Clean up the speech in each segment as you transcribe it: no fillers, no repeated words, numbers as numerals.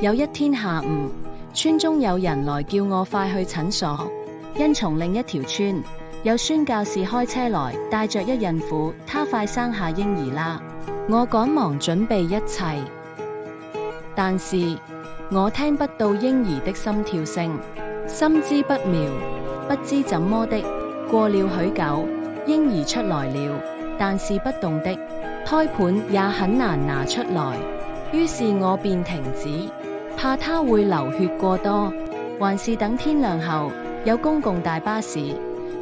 有一天下午，村中有人來叫我快去診所，因從另一條村有宣教士開車來，帶着一孕婦，她快生下嬰兒啦。我趕忙準備一切，但是我聽不到嬰兒的心跳聲，心知不妙，不知怎麼的，過了許久，嬰兒出來了，但是不動的，胎盤也很難拿出來，於是我便停止，怕他會流血過多，還是等天亮後有公共大巴士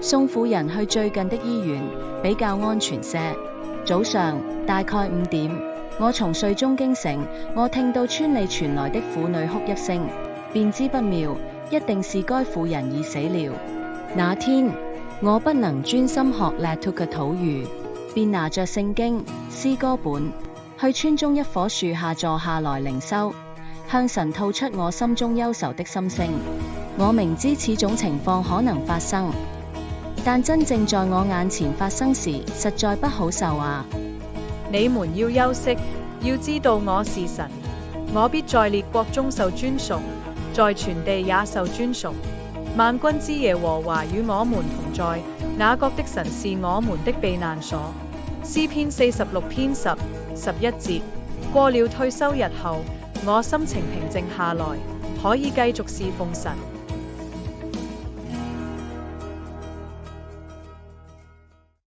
送婦人去最近的醫院，比較安全些。早上大概5點，我從睡中驚醒，我聽到村里傳來的婦女哭泣聲，便知不妙，一定是該婦人已死了。那天我不能專心學 Latuka 土語，便拿着聖經詩歌本去村中一棵樹下坐下來靈修，向神吐出我心中憂愁的心聲。我明知此種情況可能發生，但真正在我眼前發生時，實在不好受啊！你們要休息，要知道我是神，我必在列國中受尊崇，在全地也受尊崇。萬軍之耶和華與我們同在，雅各的神是我們的避難所。詩篇46篇10、11節。過了退休日後，我心情平靜下來，可以繼續侍奉神。